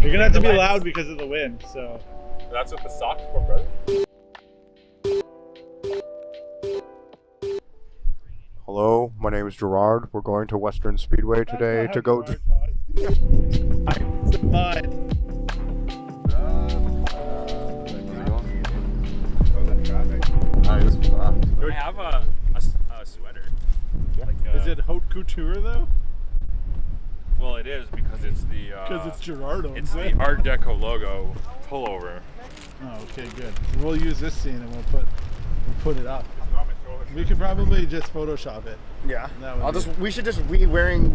You're gonna have to be loud because of the wind, so. That's what the sock's for, brother. Hello, my name is Gerard. We're going to Western Speedway today to go. I have a sweater. Yeah. Like is it haute couture though? Well, it is because it's the. Because it's Gerardo. It's the Art Deco logo pullover. Oh, okay, good. We'll use this scene and we'll put it up. We could probably just Photoshop it. Yeah. We should just we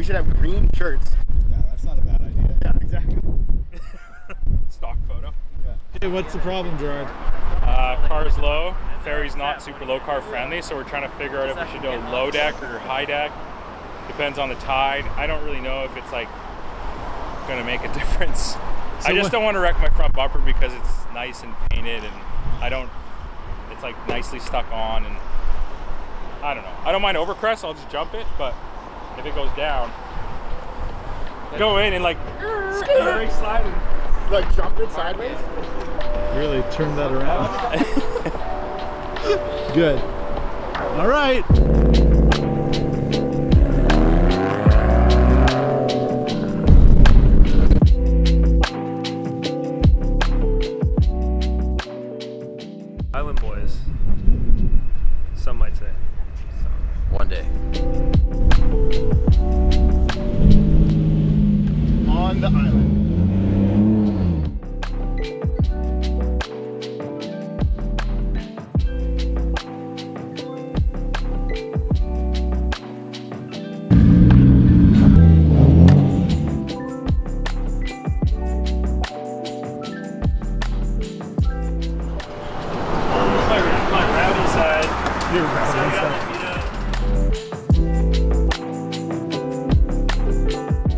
should have green shirts. Yeah, that's not a bad idea. Yeah, exactly. Stock photo. Yeah. Hey, what's the problem, Gerard? Car's low. Ferry's not super low car friendly, so we're trying to figure out if we should go low deck or high deck. Depends on the tide. I don't really know if it's like gonna make a difference. So I just don't want to wreck my front bumper because it's nice and painted, and it's like nicely stuck on, and I don't know. I don't mind overcrest. I'll just jump it, but if it goes down, go in and like brake slide and like jump it sideways. Really turn that around. Good. All right. Island boys, some might say. One day. On the island.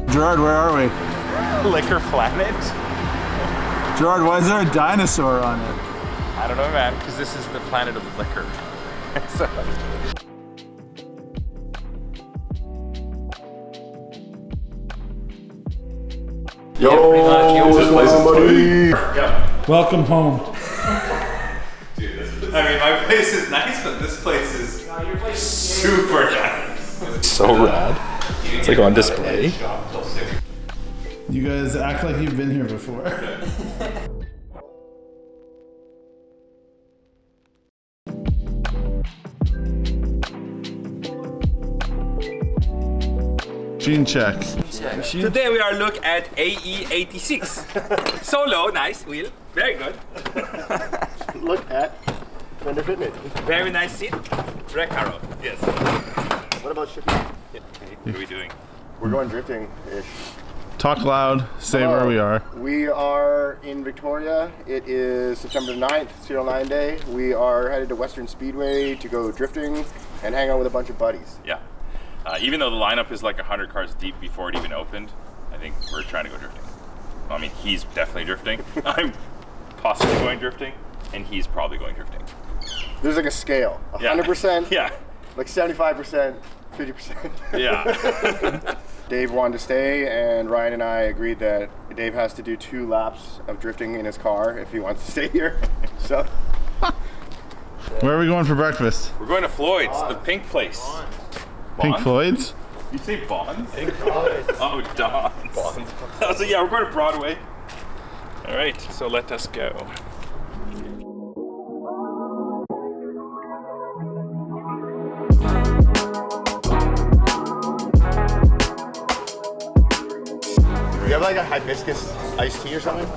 Gerard, where are we? Liquor Planet. Gerard, why is there a dinosaur on it? I don't know, man, because this is the planet of liquor. So. Yo, somebody! Yeah. Welcome home. Dude, I mean, my place is nice, but this place is super nice. So rad. It's like on display. You guys act like you've been here before. Gene check. Today we are looking at AE86. Solo, nice wheel, very good. Look at Fender Fitment. Very nice seat. Recaro, yes. What about shipping? What are we doing? We're going drifting-ish. Talk loud, say where we are. We are in Victoria. It is September 9th, SERIALNINE Day. We are headed to Western Speedway to go drifting and hang out with a bunch of buddies. Yeah. Even though the lineup is like 100 cars deep before it even opened, I think we're trying to go drifting. Well, I mean, he's definitely drifting. I'm possibly going drifting, and he's probably going drifting. There's like a scale. 100%, yeah. like 75%, 50%. Yeah. Dave wanted to stay, and Ryan and I agreed that Dave has to do 2 laps of drifting in his car if he wants to stay here. So, Where are we going for breakfast? We're going to Floyd's, the pink place. Pink Floyd's? You say Bonds? Oh, Don's. Bonds. I was like, yeah, we're going to Broadway. All right, so let us go. you have like a hibiscus iced tea or something?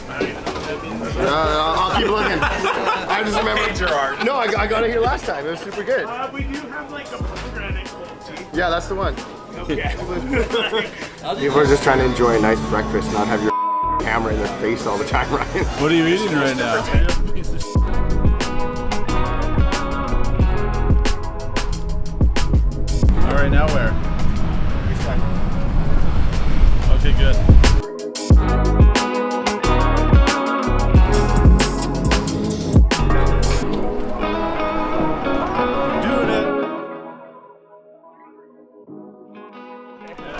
I'll keep looking. I just remember. Gerard. No, I got it here last time. It was super good. We do have like a pomegranate cold tea. Yeah, that's the one. Okay. People are just trying to enjoy a nice breakfast, not have your camera in their face all the time, Ryan. What are you eating right now? All right, now where? Okay, good.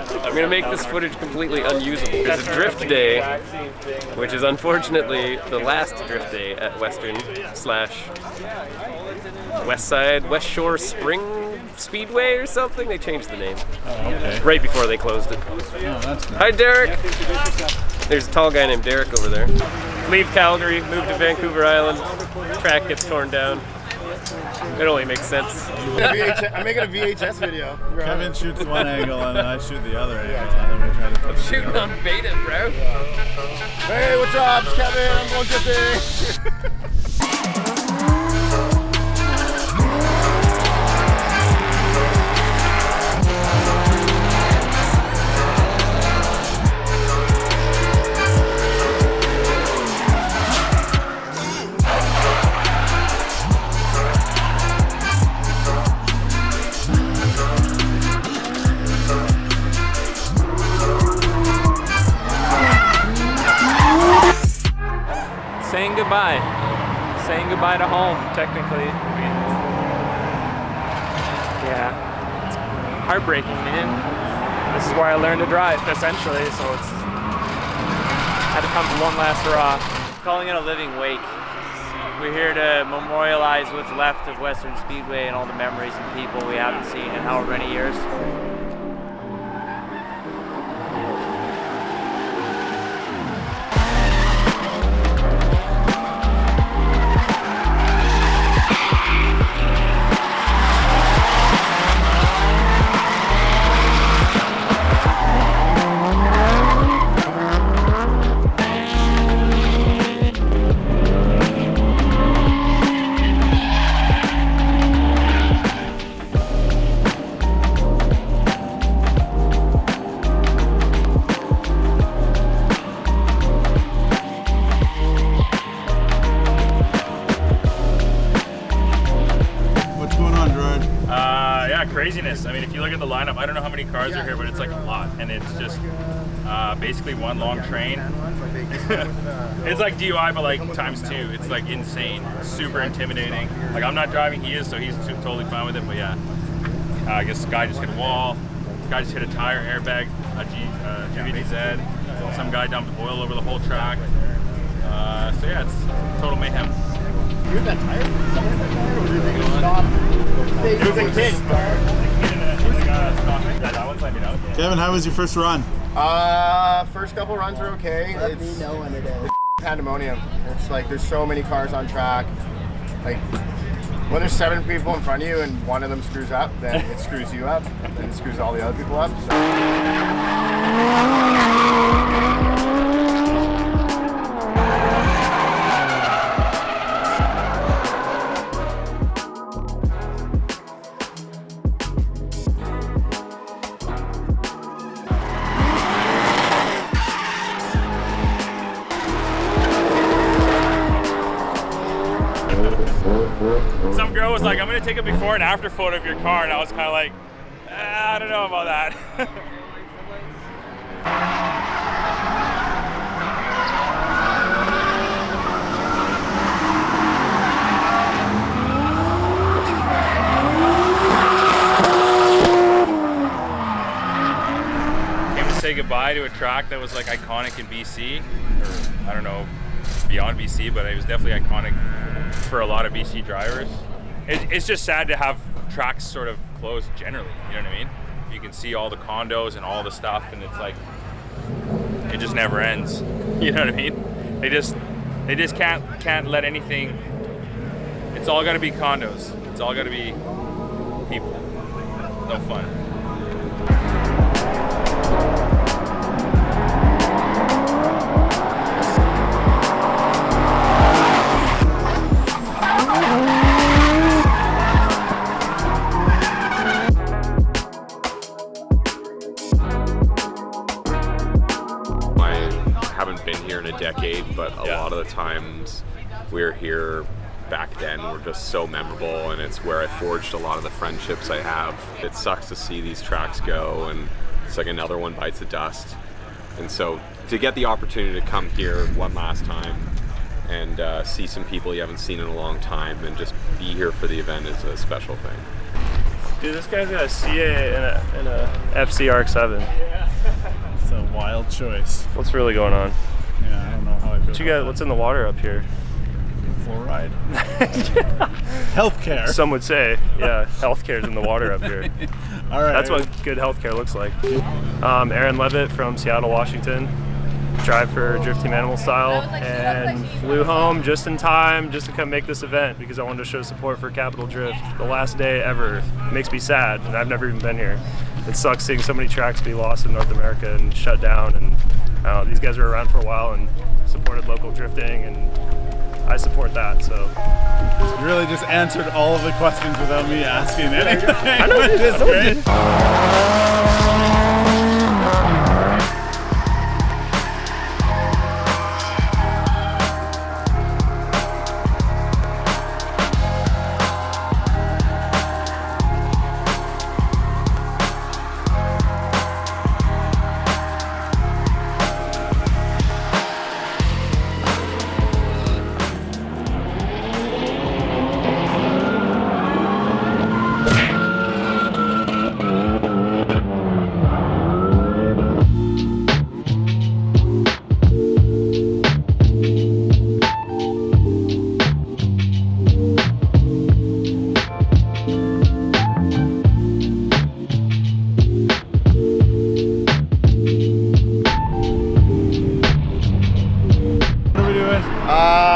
I'm gonna make this footage completely unusable. There's a drift day, which is unfortunately the last drift day at Western / West Shore Spring Speedway or something. They changed the name. Oh, okay. Right before they closed it. Oh, that's nice. Hi, Derek. There's a tall guy named Derek over there. Leave Calgary, move to Vancouver Island. Track gets torn down. It only makes sense. I'm making a VHS video. Kevin shoots one angle and then I shoot the other angle. And then we try to put it Shooting together. on beta, bro. Hey, what's up? It's Kevin. I'm going drifting. Saying goodbye to home, technically. I mean, yeah, it's heartbreaking, man. This is where I learned to drive, essentially, so it's had to come to one last hurrah. Calling it a living wake. We're here to memorialize what's left of Western Speedway and all the memories and people we haven't seen in however many years. Craziness. I mean, if you look at the lineup, I don't know how many cars are here, but it's like a lot, and it's just basically one long train. It's like DUI, but like times 2. It's like insane, super intimidating. Like I'm not driving, he is, so he's totally fine with it. But yeah, I guess the guy just hit a wall. Guy just hit a tire airbag, a GVGZ. Some guy dumped oil over the whole track. So yeah, it's total mayhem. You hit that tire? Someone hit that tire, or did they just stop? It was a kid. Kevin, how was your first run? First couple runs were okay. It's pandemonium. It's like there's so many cars on track. Like when there's 7 people in front of you and one of them screws up, then it screws you up, and then it screws all the other people up. So. Some girl was like, I'm gonna take a before and after photo of your car, and I was kind of like, I don't know about that. Came to say goodbye to a track that was like iconic in BC, or I don't know, beyond BC, but it was definitely iconic for a lot of BC drivers. It's just sad to have tracks sort of closed generally, you know what I mean? You can see all the condos and all the stuff, and it's like, it just never ends, you know what I mean? They just can't let anything, it's all gotta be condos. It's all gotta be people, no fun. Decade, but a lot of the times we're here back then were just so memorable, and it's where I forged a lot of the friendships I have. It sucks to see these tracks go, and it's like another one bites the dust. And so to get the opportunity to come here one last time and see some people you haven't seen in a long time and just be here for the event is a special thing. Dude, this guy's got a CA and a FC RX-7. Yeah. It's a wild choice. What's really going on? Yeah, I don't know how I feel. What you got? What's in the water up here? Fluoride. Healthcare. Some would say, yeah, healthcare's in the water up here. All right. That's what good healthcare looks like. Aaron Levitt from Seattle, Washington. Drive for Drift Team Animal Style, and flew home just in time just to come make this event because I wanted to show support for Capital Drift. The last day ever. It makes me sad, and I've never even been here. It sucks seeing so many tracks be lost in North America and shut down, and these guys were around for a while and supported local drifting, and I support that, so. You really just answered all of the questions without me asking anything. I know, which is great.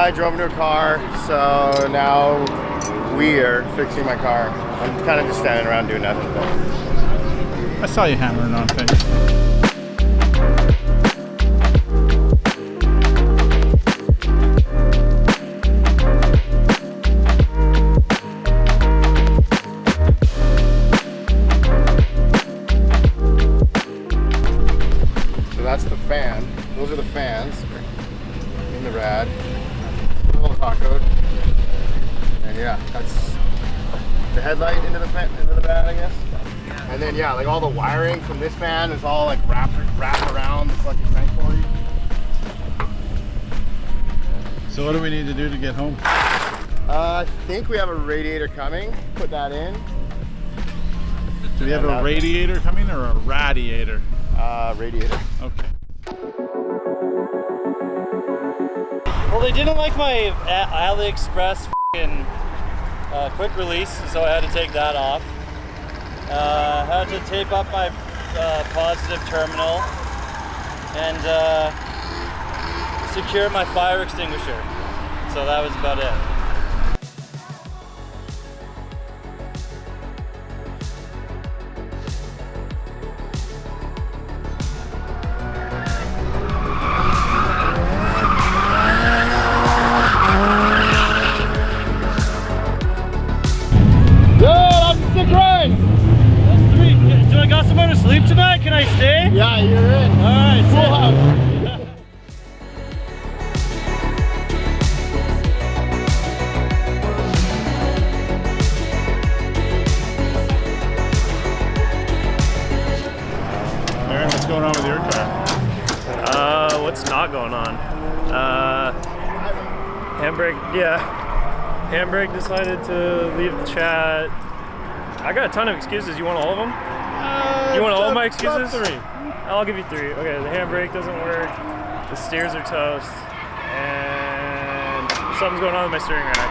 I drove into a car, so now we're fixing my car. I'm kind of just standing around doing nothing. But I saw you hammering on things. So that's the fan. Those are the fans in the rad. A little hot code. And yeah, that's the headlight into the van, I guess. And then yeah, like all the wiring from this fan is all like wrapped around the fucking tank pulley. So what do we need to do to get home? I think we have a radiator coming. Put that in. Do we have a radiator coming or a radiator? Radiator. Okay. Well, they didn't like my AliExpress quick release, so I had to take that off. Had to tape up my positive terminal and secure my fire extinguisher. So that was about it. Sleep tonight? Can I stay? Yeah, you're in. Alright, cool house. Aaron, what's going on with your car? What's not going on? Handbrake decided to leave the chat. I got a ton of excuses. You want all of them? You want all of my excuses? Top 3. I'll give you 3. Okay, the handbrake doesn't work, the steers are toast, and something's going on with my steering rack,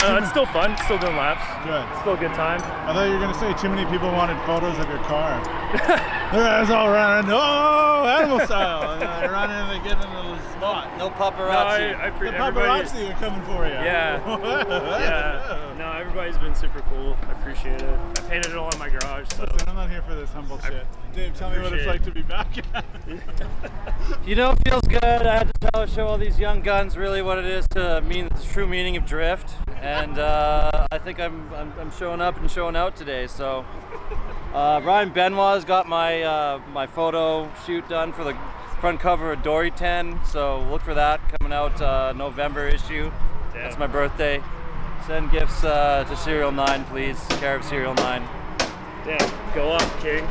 but it's still fun, still doing laps. Good. Still a good time. I thought you were going to say too many people wanted photos of your car. Their guys all running, oh, animal style, and they run in and they get in a little spot. No paparazzi. The paparazzi are coming for you. Yeah. Yeah. No, everybody's been super cool. I appreciate it. I painted it all in my garage. So. Listen, I'm not here for this humble shit. Dave, tell me what it's like to be back. You know, it feels good. I had to show all these young guns really what it is to mean the true meaning of drift, and I think I'm showing up and showing out today. So, Benoit's got my my photo shoot done for the front cover of Dory 10. So look for that coming out November issue. Damn. That's my birthday. Send gifts to SERIALNINE, please. Care of SERIALNINE. Damn, go off, King.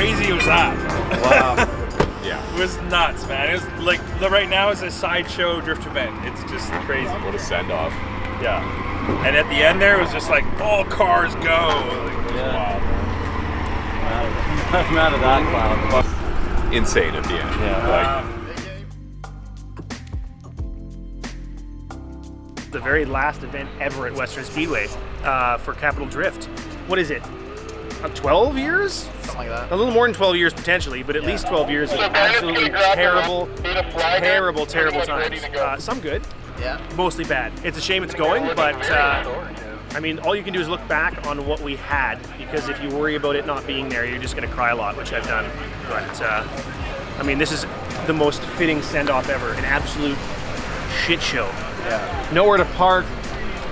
crazy was that? Wow. Yeah. It was nuts, man. It was like right now is a sideshow drift event. It's just crazy. What a send off. Yeah. And at the end there, it was just like all cars go. Like, it was wild. I'm out of that cloud. Insane at the end. Yeah. The very last event ever at Western Speedway for Capital Drift. What is it? 12 years? Something like that. A little more than 12 years potentially, but at least 12 years of absolutely terrible times. Some good, Yeah. mostly bad. It's a shame it's going, but I mean, all you can do is look back on what we had, because if you worry about it not being there, you're just going to cry a lot, which I've done. But I mean, this is the most fitting send-off ever, an absolute shit show. Yeah. Nowhere to park,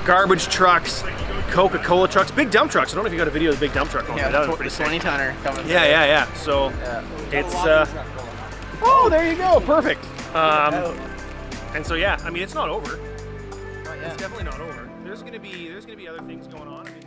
garbage trucks, Coca-Cola trucks, big dump trucks. I don't know if you got a video of the big dump truck going Yeah, there. That was pretty sick. 20-tonner coming. Yeah. So it's oh, there you go, perfect. And so yeah, I mean, it's not over. It's definitely not over. There's gonna be other things going on. I mean,